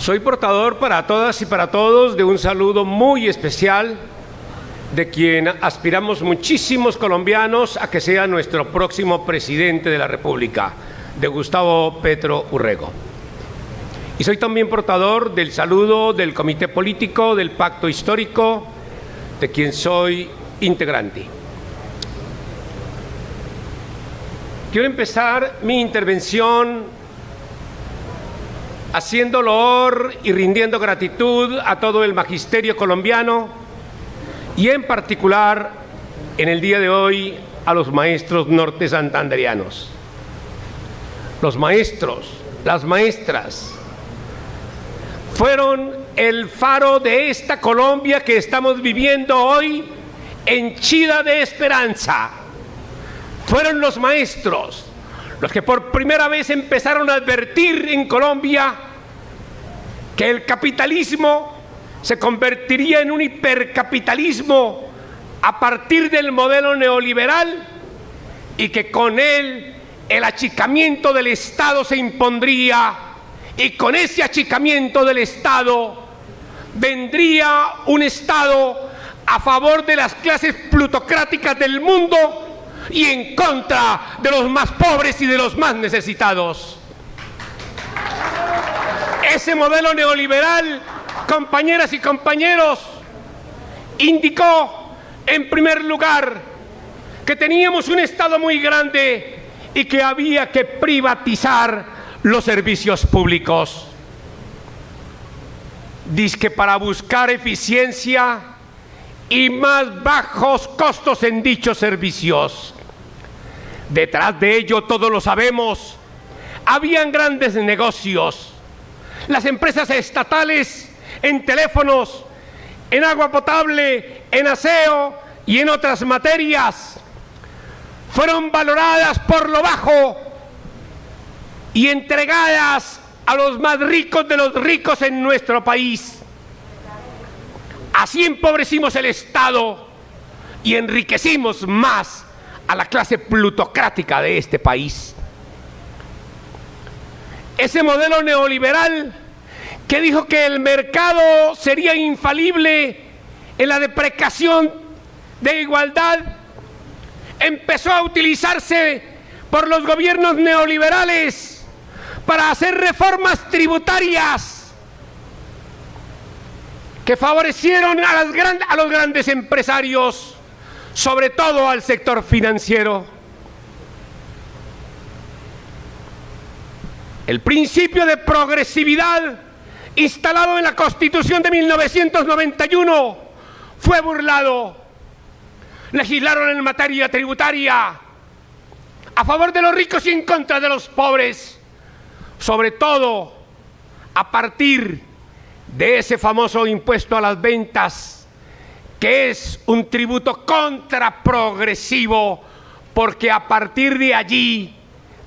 Soy portador para todas y para todos de un saludo muy especial de quien aspiramos muchísimos colombianos a que sea nuestro próximo presidente de la República, de Gustavo Petro Urrego. Y soy también portador del saludo del Comité Político del Pacto Histórico, de quien soy integrante. Quiero empezar mi intervención haciendo loor y rindiendo gratitud a todo el magisterio colombiano y en particular en el día de hoy a los maestros norte santanderianos. Los maestros, las maestras, fueron el faro de esta Colombia que estamos viviendo hoy henchida de esperanza. Fueron los maestros los que por primera vez empezaron a advertir en Colombia que el capitalismo se convertiría en un hipercapitalismo a partir del modelo neoliberal y que con él el achicamiento del Estado se impondría, y con ese achicamiento del Estado vendría un Estado a favor de las clases plutocráticas del mundo y en contra de los más pobres y de los más necesitados. Ese modelo neoliberal, compañeras y compañeros, indicó en primer lugar que teníamos un Estado muy grande y que había que privatizar los servicios públicos. Dizque para buscar eficiencia y más bajos costos en dichos servicios. Detrás de ello, todos lo sabemos, habían grandes negocios. Las empresas estatales en teléfonos, en agua potable, en aseo y en otras materias fueron valoradas por lo bajo y entregadas a los más ricos de los ricos en nuestro país. Así empobrecimos el Estado y enriquecimos más a la clase plutocrática de este país. Ese modelo neoliberal que dijo que el mercado sería infalible en la deprecación de igualdad empezó a utilizarse por los gobiernos neoliberales para hacer reformas tributarias que favorecieron a los grandes empresarios, sobre todo al sector financiero. El principio de progresividad instalado en la Constitución de 1991 fue burlado. Legislaron en materia tributaria a favor de los ricos y en contra de los pobres, sobre todo a partir de ese famoso impuesto a las ventas, que es un tributo contraprogresivo, porque a partir de allí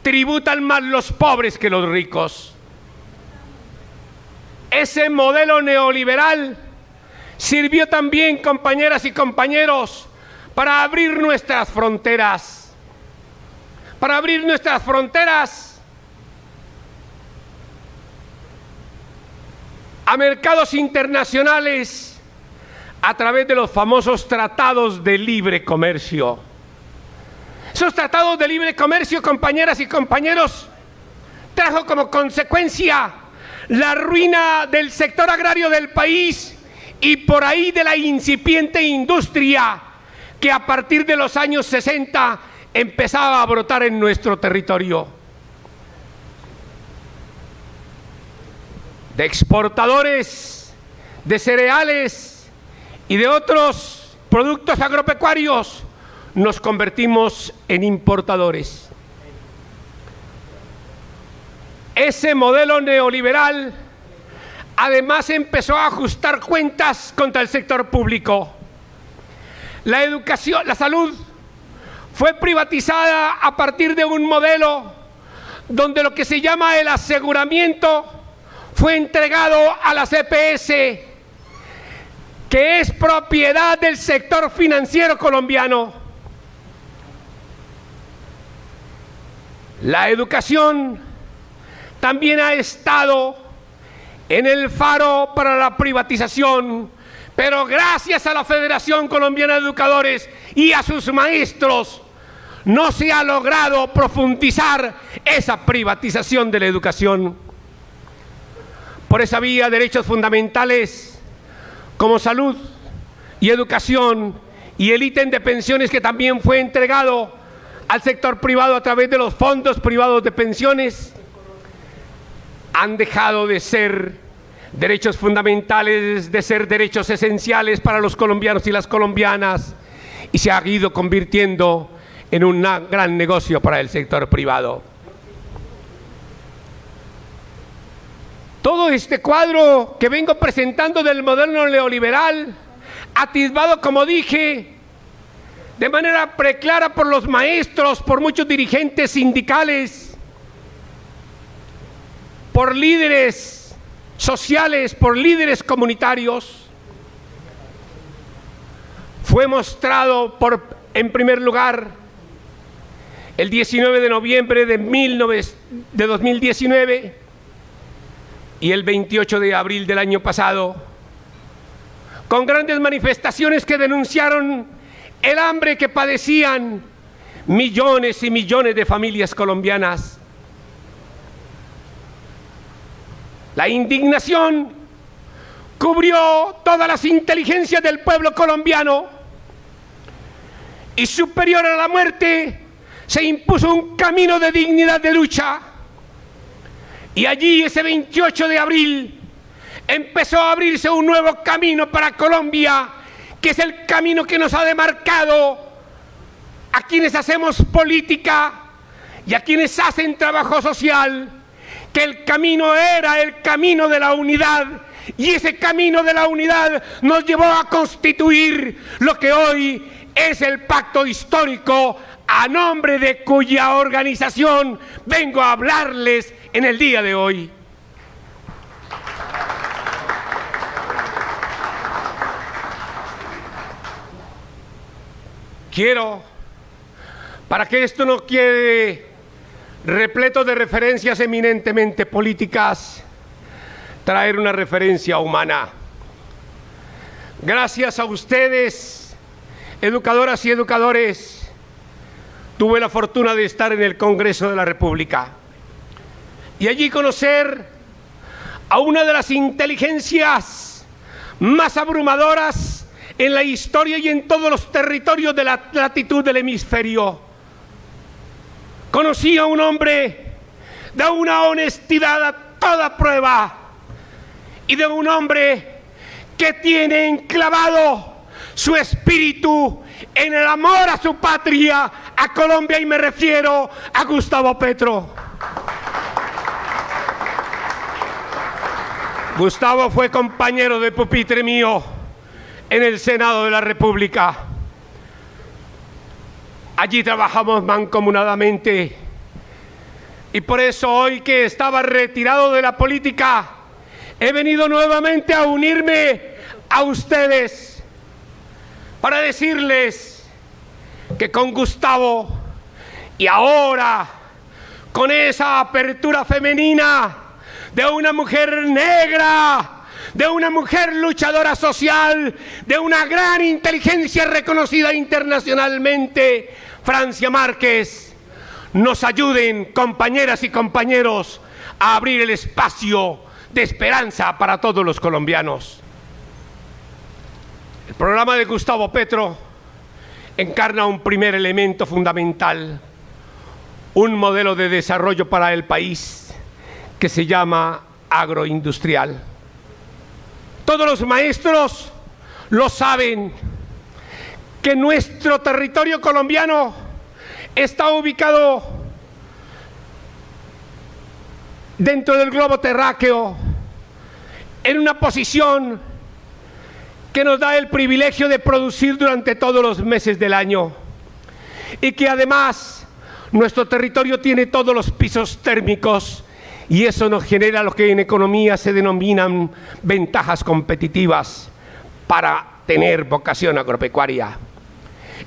tributan más los pobres que los ricos. Ese modelo neoliberal sirvió también, compañeras y compañeros, para abrir nuestras fronteras. Para abrir nuestras fronteras a mercados internacionales a través de los famosos tratados de libre comercio. Esos tratados de libre comercio, compañeras y compañeros, trajo como consecuencia la ruina del sector agrario del país y por ahí de la incipiente industria que a partir de los años 60 empezaba a brotar en nuestro territorio. De exportadores de cereales y de otros productos agropecuarios nos convertimos en importadores. Ese modelo neoliberal además empezó a ajustar cuentas contra el sector público. La educación, la salud fue privatizada a partir de un modelo donde lo que se llama el aseguramiento fue entregado a las EPS, que es propiedad del sector financiero colombiano. La educación también ha estado en el faro para la privatización, pero gracias a la Federación Colombiana de Educadores y a sus maestros no se ha logrado profundizar esa privatización de la educación. Por esa vía, derechos fundamentales como salud y educación y el ítem de pensiones, que también fue entregado al sector privado a través de los fondos privados de pensiones, han dejado de ser derechos fundamentales, de ser derechos esenciales para los colombianos y las colombianas, y se ha ido convirtiendo en un gran negocio para el sector privado. Todo este cuadro que vengo presentando del modelo neoliberal, atisbado, como dije, de manera preclara por los maestros, por muchos dirigentes sindicales, por líderes sociales, por líderes comunitarios, fue mostrado en primer lugar el 19 de noviembre de 2019 y el 28 de abril del año pasado, con grandes manifestaciones que denunciaron el hambre que padecían millones y millones de familias colombianas. La indignación cubrió todas las inteligencias del pueblo colombiano y, superior a la muerte, se impuso un camino de dignidad, de lucha. Y allí, ese 28 de abril, empezó a abrirse un nuevo camino para Colombia, que es el camino que nos ha demarcado a quienes hacemos política y a quienes hacen trabajo social, que el camino era el camino de la unidad, y ese camino de la unidad nos llevó a constituir lo que hoy es el pacto histórico, a nombre de cuya organización vengo a hablarles en el día de hoy. Quiero, para que esto no quede repleto de referencias eminentemente políticas, traer una referencia humana. Gracias a ustedes, educadoras y educadores, tuve la fortuna de estar en el Congreso de la República y allí conocer a una de las inteligencias más abrumadoras en la historia y en todos los territorios de la latitud del hemisferio. Conocí a un hombre de una honestidad a toda prueba y de un hombre que tiene enclavado su espíritu en el amor a su patria, a Colombia, y me refiero a Gustavo Petro. Gustavo fue compañero de pupitre mío en el Senado de la República. Allí trabajamos mancomunadamente y por eso hoy, que estaba retirado de la política, he venido nuevamente a unirme a ustedes para decirles que con Gustavo, y ahora con esa apertura femenina de una mujer negra, de una mujer luchadora social, de una gran inteligencia reconocida internacionalmente, Francia Márquez, nos ayuden, compañeras y compañeros, a abrir el espacio de esperanza para todos los colombianos. El programa de Gustavo Petro encarna un primer elemento fundamental, un modelo de desarrollo para el país que se llama agroindustrial. Todos los maestros lo saben, que nuestro territorio colombiano está ubicado dentro del globo terráqueo en una posición que nos da el privilegio de producir durante todos los meses del año, y que además nuestro territorio tiene todos los pisos térmicos, y eso nos genera lo que en economía se denominan ventajas competitivas para tener vocación agropecuaria.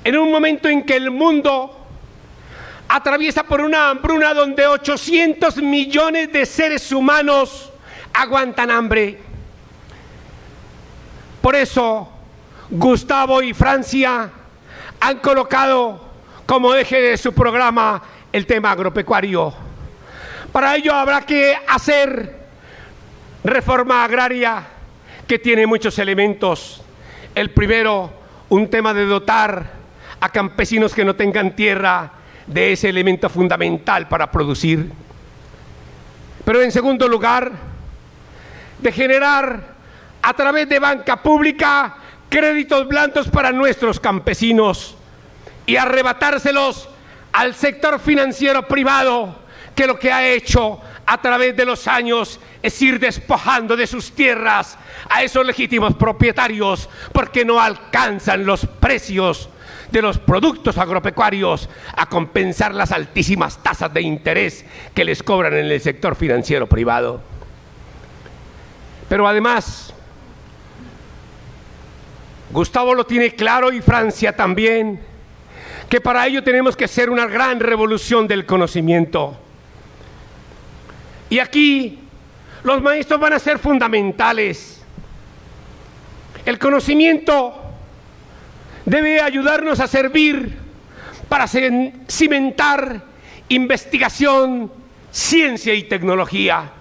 En un momento en que el mundo atraviesa por una hambruna donde 800 millones de seres humanos aguantan hambre. Por eso Gustavo y Francia han colocado como eje de su programa el tema agropecuario. Para ello habrá que hacer reforma agraria que tiene muchos elementos. El primero, un tema de dotar a campesinos que no tengan tierra de ese elemento fundamental para producir. Pero en segundo lugar, de generar a través de banca pública créditos blandos para nuestros campesinos y arrebatárselos al sector financiero privado, que lo que ha hecho a través de los años es ir despojando de sus tierras a esos legítimos propietarios porque no alcanzan los precios de los productos agropecuarios a compensar las altísimas tasas de interés que les cobran en el sector financiero privado. Pero además, Gustavo lo tiene claro y Francia también, que para ello tenemos que hacer una gran revolución del conocimiento. Y aquí los maestros van a ser fundamentales. El conocimiento debe ayudarnos a servir para cimentar investigación, ciencia y tecnología.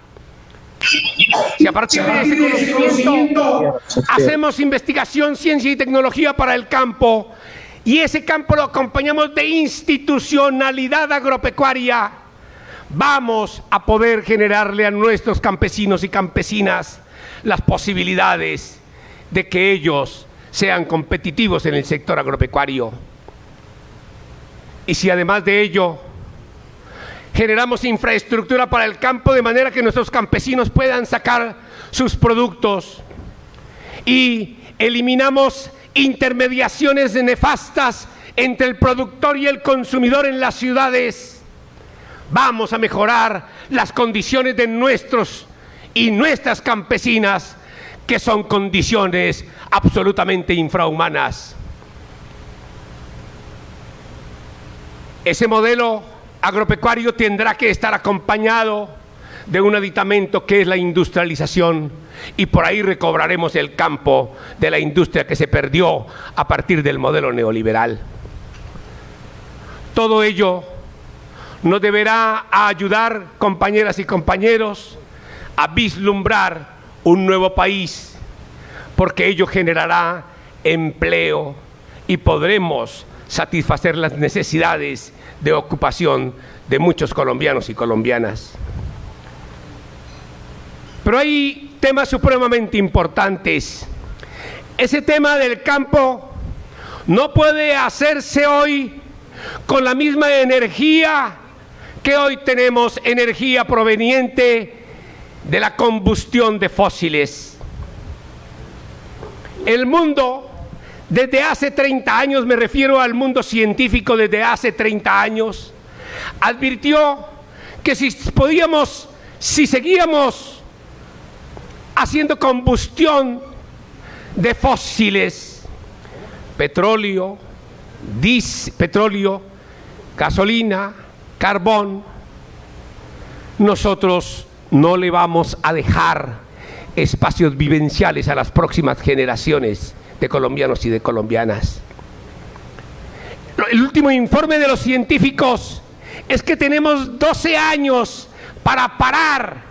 Si a partir de ese conocimiento hacemos investigación, ciencia y tecnología para el campo, y ese campo lo acompañamos de institucionalidad agropecuaria, vamos a poder generarle a nuestros campesinos y campesinas las posibilidades de que ellos sean competitivos en el sector agropecuario. Y si además de ello generamos infraestructura para el campo de manera que nuestros campesinos puedan sacar sus productos y eliminamos intermediaciones nefastas entre el productor y el consumidor en las ciudades, vamos a mejorar las condiciones de nuestros y nuestras campesinas, que son condiciones absolutamente infrahumanas. Ese modelo agropecuario tendrá que estar acompañado de un aditamento que es la industrialización, y por ahí recobraremos el campo de la industria que se perdió a partir del modelo neoliberal. Todo ello nos deberá ayudar, compañeras y compañeros, a vislumbrar un nuevo país, porque ello generará empleo y podremos satisfacer las necesidades de ocupación de muchos colombianos y colombianas. Pero hay temas supremamente importantes. Ese tema del campo no puede hacerse hoy con la misma energía que hoy tenemos, energía proveniente de la combustión de fósiles. El mundo, desde hace 30 años, me refiero al mundo científico desde hace 30 años, advirtió que si seguíamos haciendo combustión de fósiles, petróleo, gasolina, carbón, nosotros no le vamos a dejar espacios vivenciales a las próximas generaciones de colombianos y de colombianas. El último informe de los científicos es que tenemos 12 años para parar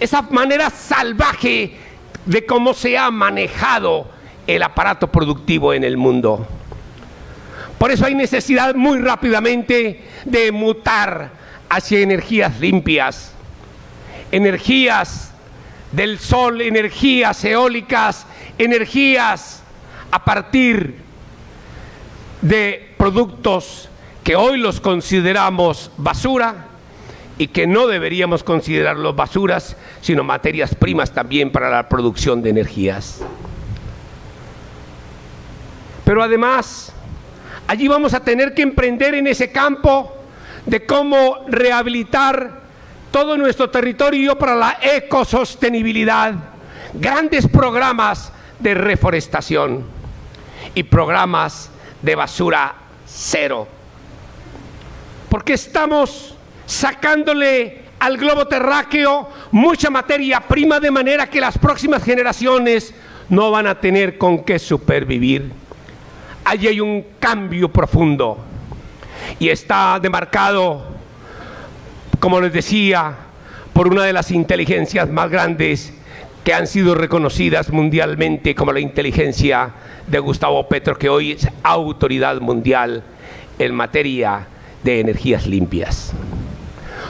esa manera salvaje de cómo se ha manejado el aparato productivo en el mundo. Por eso hay necesidad muy rápidamente de mutar hacia energías limpias, energías del sol, energías eólicas, energías a partir de productos que hoy los consideramos basura y que no deberíamos considerarlos basuras, sino materias primas también para la producción de energías. Pero además, allí vamos a tener que emprender en ese campo de cómo rehabilitar todo nuestro territorio para la ecosostenibilidad, grandes programas de reforestación y programas de basura cero. Porque estamos sacándole al globo terráqueo mucha materia prima, de manera que las próximas generaciones no van a tener con qué supervivir. Allí hay un cambio profundo y está demarcado, como les decía, por una de las inteligencias más grandes que han sido reconocidas mundialmente, como la inteligencia de Gustavo Petro, que hoy es autoridad mundial en materia de energías limpias.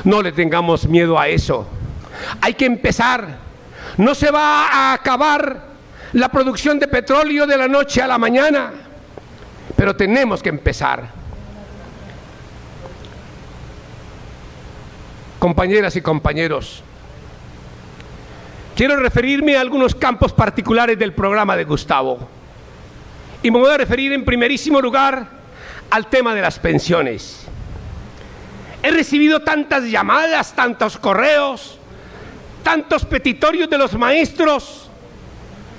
No le tengamos miedo a eso. Hay que empezar. No se va a acabar la producción de petróleo de la noche a la mañana, pero tenemos que empezar. Compañeras y compañeros, quiero referirme a algunos campos particulares del programa de Gustavo. Y me voy a referir en primerísimo lugar al tema de las pensiones. He recibido tantas llamadas, tantos correos, tantos petitorios de los maestros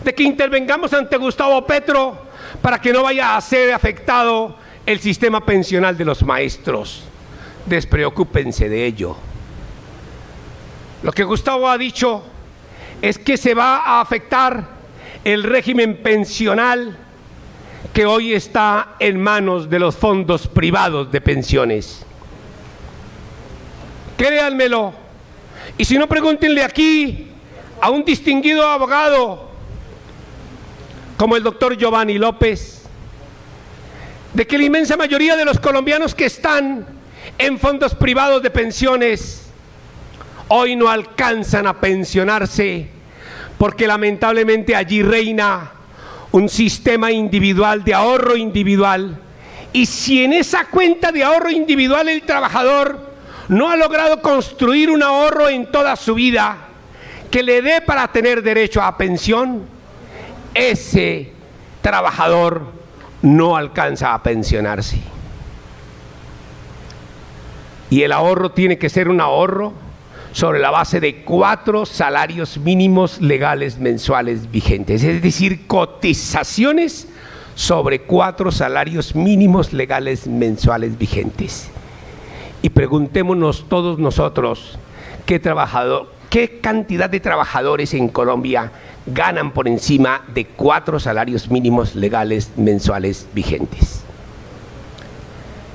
de que intervengamos ante Gustavo Petro para que no vaya a ser afectado el sistema pensional de los maestros. Despreocúpense de ello. Lo que Gustavo ha dicho es que se va a afectar el régimen pensional que hoy está en manos de los fondos privados de pensiones. Créanmelo, y si no, pregúntenle aquí a un distinguido abogado como el doctor Giovanni López, de que la inmensa mayoría de los colombianos que están en fondos privados de pensiones hoy no alcanzan a pensionarse, porque lamentablemente allí reina un sistema individual de ahorro individual, y si en esa cuenta de ahorro individual el trabajador no ha logrado construir un ahorro en toda su vida que le dé para tener derecho a pensión, ese trabajador no alcanza a pensionarse. Y el ahorro tiene que ser un ahorro sobre la base de 4 salarios mínimos legales mensuales vigentes, es decir, cotizaciones sobre 4 salarios mínimos legales mensuales vigentes. Y preguntémonos todos nosotros, ¿qué cantidad de trabajadores en Colombia ganan por encima de 4 salarios mínimos legales mensuales vigentes?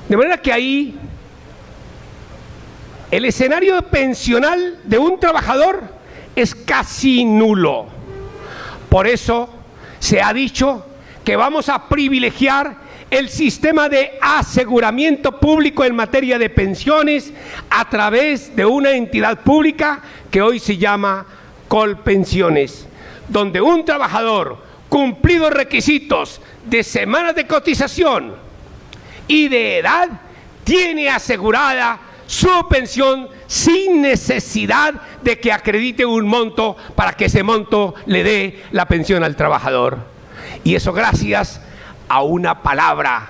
De manera que ahí el escenario pensional de un trabajador es casi nulo. Por eso se ha dicho que vamos a privilegiar el sistema de aseguramiento público en materia de pensiones a través de una entidad pública que hoy se llama Colpensiones, donde un trabajador, cumplidos requisitos de semanas de cotización y de edad, tiene asegurada su pensión sin necesidad de que acredite un monto para que ese monto le dé la pensión al trabajador. Y eso gracias a una palabra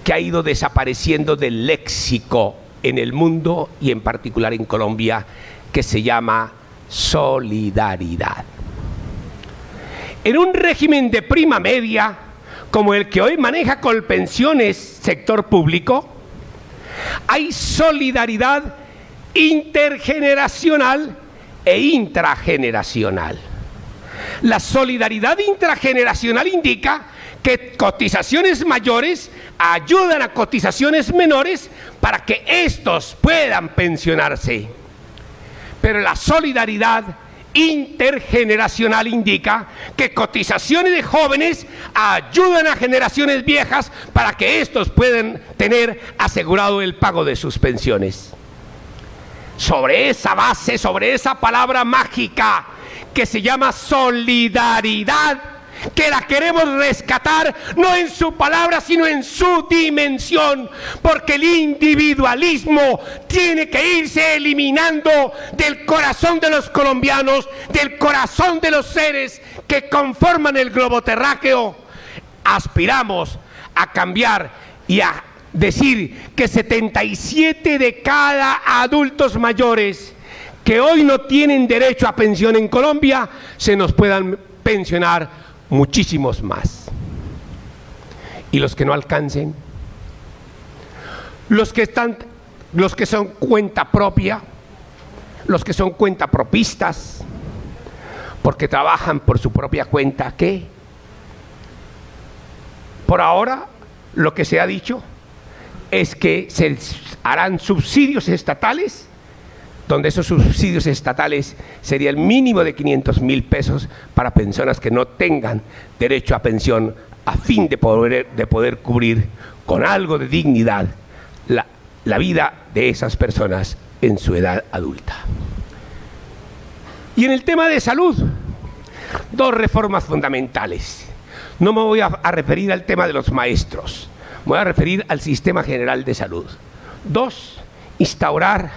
que ha ido desapareciendo del léxico en el mundo y en particular en Colombia, que se llama solidaridad. En un régimen de prima media como el que hoy maneja Colpensiones, sector público, hay solidaridad intergeneracional e intrageneracional. La solidaridad intrageneracional indica que cotizaciones mayores ayudan a cotizaciones menores para que estos puedan pensionarse. Pero la solidaridad intergeneracional indica que cotizaciones de jóvenes ayudan a generaciones viejas para que estos puedan tener asegurado el pago de sus pensiones. Sobre esa base, sobre esa palabra mágica que se llama solidaridad, que la queremos rescatar no en su palabra sino en su dimensión, porque el individualismo tiene que irse eliminando del corazón de los colombianos, del corazón de los seres que conforman el globo terráqueo. Aspiramos a cambiar y a decir que 77 de cada adultos mayores que hoy no tienen derecho a pensión en Colombia se nos puedan pensionar muchísimos más. Y los que no alcancen, los que son cuenta propia, los que son cuentapropistas, porque trabajan por su propia cuenta, ¿qué? Por ahora, lo que se ha dicho es que se harán subsidios estatales, donde esos subsidios estatales sería el mínimo de 500,000 pesos para personas que no tengan derecho a pensión, a fin de poder cubrir con algo de dignidad la vida de esas personas en su edad adulta. Y en el tema de salud, dos reformas fundamentales. No me voy a referir al tema de los maestros, me voy a referir al sistema general de salud. Dos, instaurar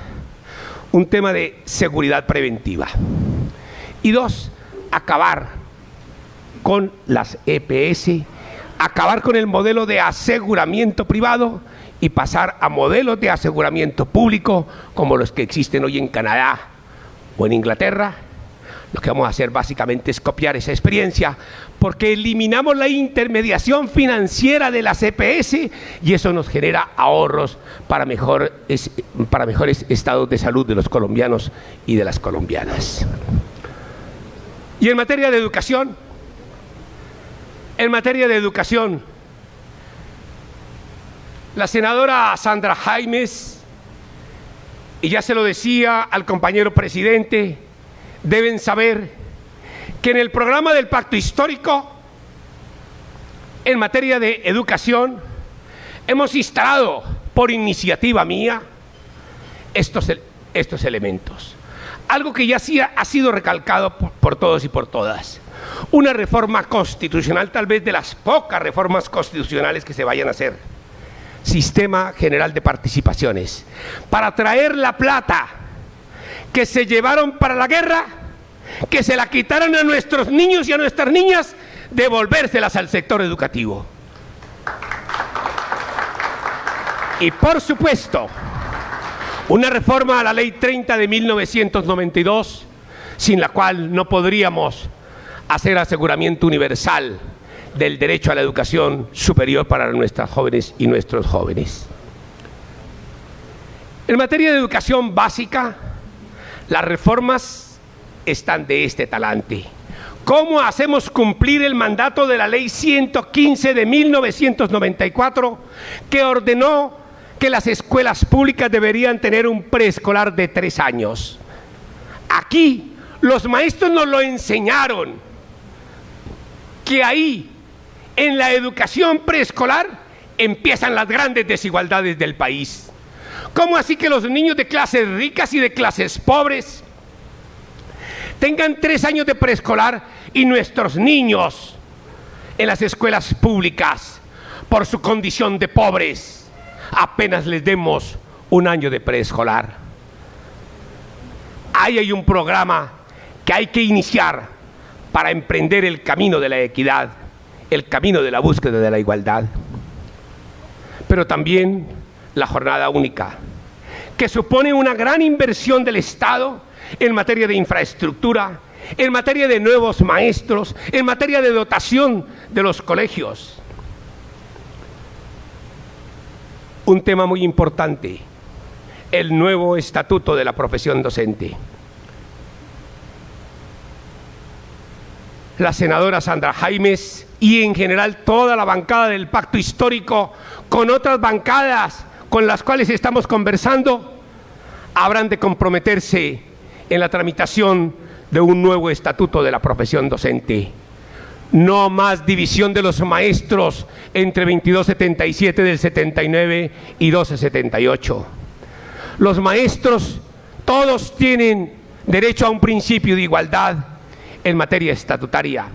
un tema de seguridad preventiva. Y dos, acabar con las EPS, acabar con el modelo de aseguramiento privado y pasar a modelos de aseguramiento público como los que existen hoy en Canadá o en Inglaterra. Lo que vamos a hacer básicamente es copiar esa experiencia, porque eliminamos la intermediación financiera de las EPS y eso nos genera ahorros para mejores estados de salud de los colombianos y de las colombianas. Y en materia de educación, la senadora Sandra Jaimes, y ya se lo decía al compañero presidente, deben saber que en el programa del Pacto Histórico, en materia de educación, hemos instalado, por iniciativa mía, estos elementos. Algo que ya ha sido recalcado por todos y por todas. Una reforma constitucional, tal vez de las pocas reformas constitucionales que se vayan a hacer. Sistema General de Participaciones. Para traer la plata que se llevaron para la guerra, que se la quitaron a nuestros niños y a nuestras niñas, devolvérselas al sector educativo. Y por supuesto, una reforma a la Ley 30 de 1992, sin la cual no podríamos hacer aseguramiento universal del derecho a la educación superior para nuestras jóvenes y nuestros jóvenes. En materia de educación básica, las reformas están de este talante. ¿Cómo hacemos cumplir el mandato de la Ley 115 de 1994 que ordenó que las escuelas públicas deberían tener un preescolar de 3 años? Aquí los maestros nos lo enseñaron, que ahí, en la educación preescolar, empiezan las grandes desigualdades del país. ¿Cómo así que los niños de clases ricas y de clases pobres tengan 3 años de preescolar y nuestros niños en las escuelas públicas, por su condición de pobres, apenas les demos 1 año de preescolar? Ahí hay un programa que hay que iniciar para emprender el camino de la equidad, el camino de la búsqueda de la igualdad. Pero también la jornada única, que supone una gran inversión del Estado en materia de infraestructura, en materia de nuevos maestros, en materia de dotación de los colegios. Un tema muy importante, el nuevo estatuto de la profesión docente. La senadora Sandra Jaimes y en general toda la bancada del Pacto Histórico, con otras bancadas con las cuales estamos conversando, habrán de comprometerse en la tramitación de un nuevo estatuto de la profesión docente. No más división de los maestros entre 2277 del 79 y 1278. Los maestros todos tienen derecho a un principio de igualdad en materia estatutaria.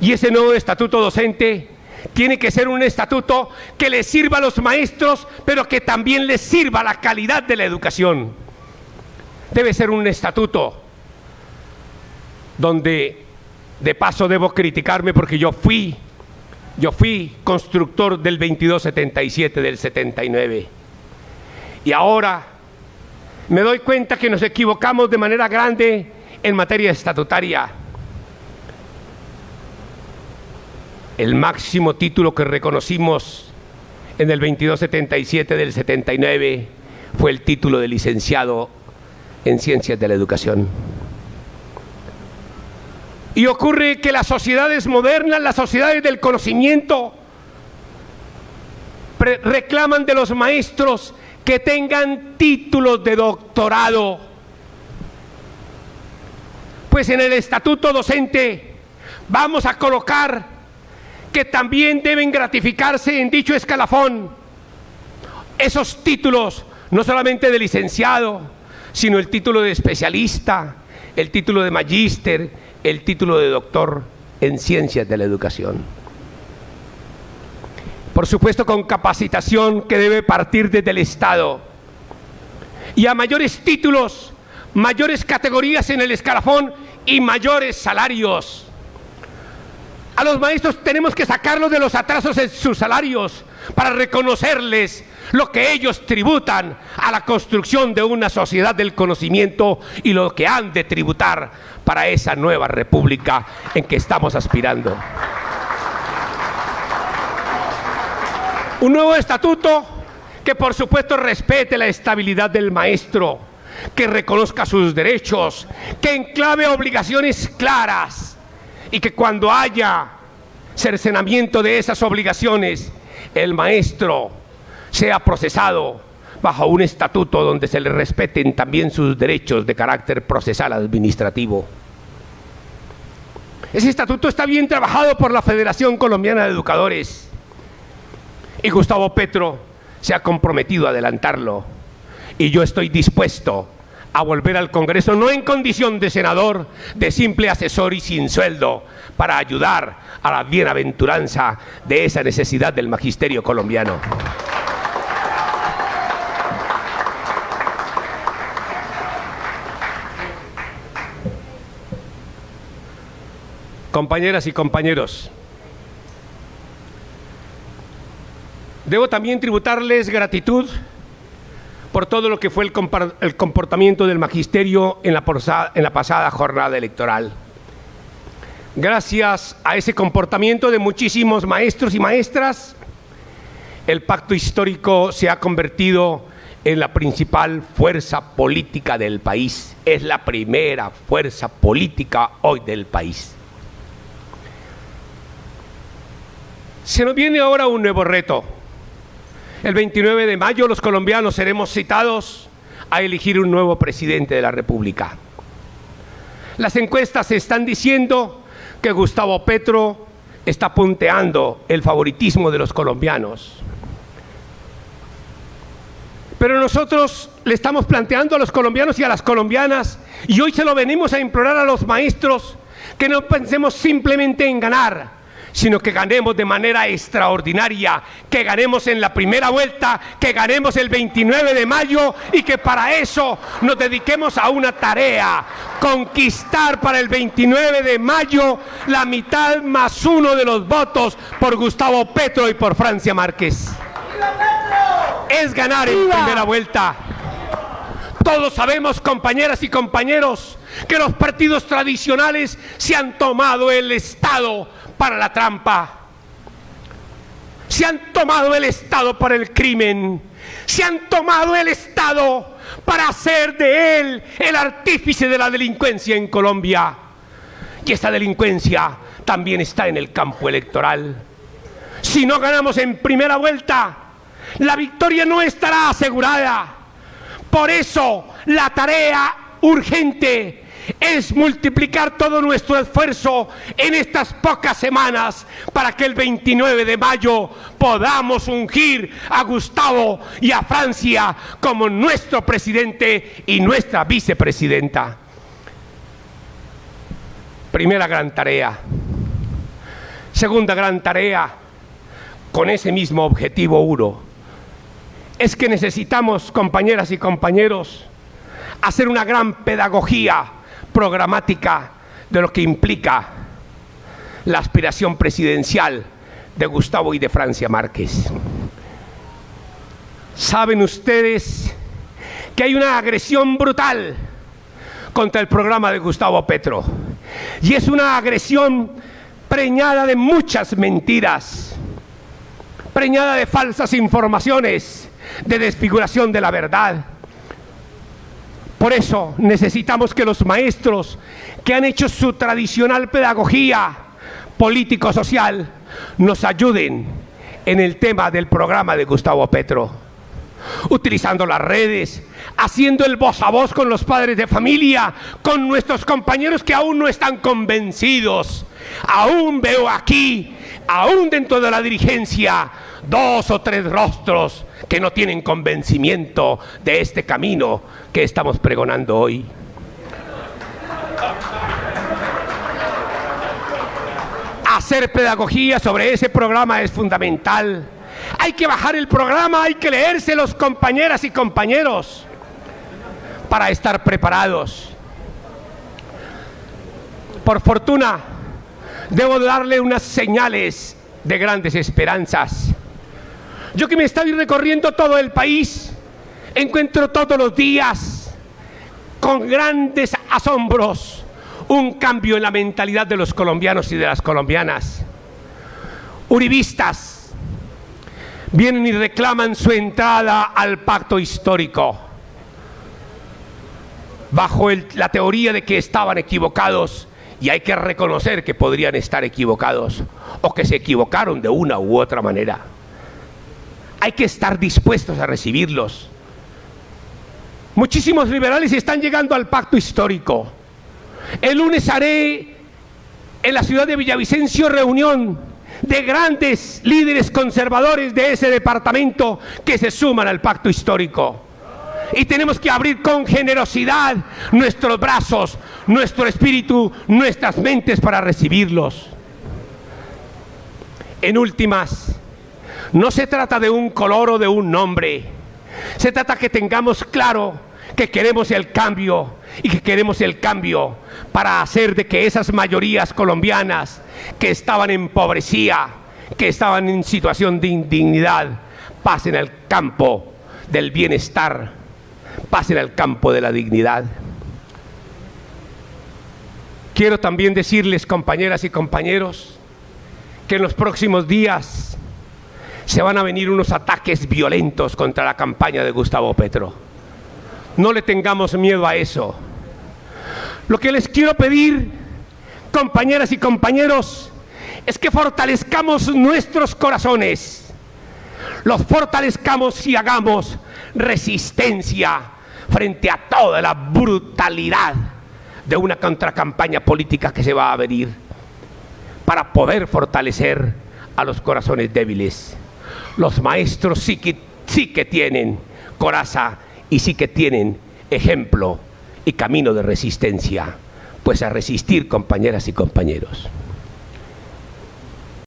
Y ese nuevo estatuto docente tiene que ser un estatuto que les sirva a los maestros, pero que también les sirva a la calidad de la educación. Debe ser un estatuto donde, de paso debo criticarme porque yo fui constructor del 2277 del 79. Y ahora me doy cuenta que nos equivocamos de manera grande en materia estatutaria. El máximo título que reconocimos en el 2277 del 79 fue el título de licenciado en ciencias de la educación. Y ocurre que las sociedades modernas, las sociedades del conocimiento, reclaman de los maestros que tengan títulos de doctorado. Pues en el estatuto docente vamos a colocar que también deben gratificarse en dicho escalafón esos títulos, no solamente de licenciado, sino el título de especialista, el título de magíster, el título de doctor en ciencias de la educación. Por supuesto, con capacitación que debe partir desde el Estado. Y a mayores títulos, mayores categorías en el escalafón y mayores salarios. A los maestros tenemos que sacarlos de los atrasos en sus salarios para reconocerles lo que ellos tributan a la construcción de una sociedad del conocimiento y lo que han de tributar para esa nueva república en que estamos aspirando. Un nuevo estatuto que por supuesto respete la estabilidad del maestro, que reconozca sus derechos, que enclave obligaciones claras y que cuando haya cercenamiento de esas obligaciones, el maestro sea procesado bajo un estatuto donde se le respeten también sus derechos de carácter procesal administrativo. Ese estatuto está bien trabajado por la Federación Colombiana de Educadores y Gustavo Petro se ha comprometido a adelantarlo, y yo estoy dispuesto a volver al Congreso, no en condición de senador, de simple asesor y sin sueldo, para ayudar a la bienaventuranza de esa necesidad del magisterio colombiano. Compañeras y compañeros, debo también tributarles gratitud por todo lo que fue el comportamiento del magisterio en la pasada jornada electoral. Gracias a ese comportamiento de muchísimos maestros y maestras, el pacto histórico se ha convertido en la principal fuerza política del país. Es la primera fuerza política hoy del país. Se nos viene ahora un nuevo reto. El 29 de mayo los colombianos seremos citados a elegir un nuevo presidente de la República. Las encuestas están diciendo que Gustavo Petro está punteando el favoritismo de los colombianos. Pero nosotros le estamos planteando a los colombianos y a las colombianas, y hoy se lo venimos a implorar a los maestros, que no pensemos simplemente en ganar, sino que ganemos de manera extraordinaria, que ganemos en la primera vuelta, que ganemos el 29 de mayo y que para eso nos dediquemos a una tarea: conquistar para el 29 de mayo la mitad más uno de los votos por Gustavo Petro y por Francia Márquez. Es ganar en primera vuelta. Todos sabemos, compañeras y compañeros, que los partidos tradicionales se han tomado el Estado para la trampa, se han tomado el Estado para el crimen, se han tomado el Estado para hacer de él el artífice de la delincuencia en Colombia. Y esta delincuencia también está en el campo electoral. Si no ganamos en primera vuelta, la victoria no estará asegurada. Por eso la tarea urgente es multiplicar todo nuestro esfuerzo en estas pocas semanas para que el 29 de mayo podamos ungir a Gustavo y a Francia como nuestro presidente y nuestra vicepresidenta. Primera gran tarea. Segunda gran tarea, con ese mismo objetivo uno, es que necesitamos, compañeras y compañeros, hacer una gran pedagogía programática de lo que implica la aspiración presidencial de Gustavo y de Francia Márquez. Saben ustedes que hay una agresión brutal contra el programa de Gustavo Petro, y es una agresión preñada de muchas mentiras, preñada de falsas informaciones, de desfiguración de la verdad. Por eso necesitamos que los maestros que han hecho su tradicional pedagogía político-social nos ayuden en el tema del programa de Gustavo Petro, utilizando las redes, haciendo el voz a voz con los padres de familia, con nuestros compañeros que aún no están convencidos. Aún veo aquí, aún dentro de la dirigencia, 2 o 3 rostros que no tienen convencimiento de este camino que estamos pregonando hoy. Hacer pedagogía sobre ese programa es fundamental. Hay que bajar el programa, hay que leérselos, compañeras y compañeros, para estar preparados. Por fortuna, debo darle unas señales de grandes esperanzas. Yo que me estoy recorriendo todo el país, encuentro todos los días, con grandes asombros, un cambio en la mentalidad de los colombianos y de las colombianas. Uribistas vienen y reclaman su entrada al pacto histórico, bajo la teoría de que estaban equivocados, y hay que reconocer que podrían estar equivocados, o que se equivocaron de una u otra manera. Hay que estar dispuestos a recibirlos. Muchísimos liberales están llegando al pacto histórico. El lunes haré en la ciudad de Villavicencio reunión de grandes líderes conservadores de ese departamento que se suman al pacto histórico. Y tenemos que abrir con generosidad nuestros brazos, nuestro espíritu, nuestras mentes para recibirlos. En últimas, no se trata de un color o de un nombre. Se trata que tengamos claro que queremos el cambio, y que queremos el cambio para hacer de que esas mayorías colombianas que estaban en pobreza, que estaban en situación de indignidad, pasen al campo del bienestar, pasen al campo de la dignidad. Quiero también decirles, compañeras y compañeros, que en los próximos días se van a venir unos ataques violentos contra la campaña de Gustavo Petro. No le tengamos miedo a eso. Lo que les quiero pedir, compañeras y compañeros, es que fortalezcamos nuestros corazones, los fortalezcamos y hagamos resistencia frente a toda la brutalidad de una contracampaña política que se va a venir, para poder fortalecer a los corazones débiles. Los maestros sí que tienen coraza y sí que tienen ejemplo y camino de resistencia. Pues a resistir, compañeras y compañeros.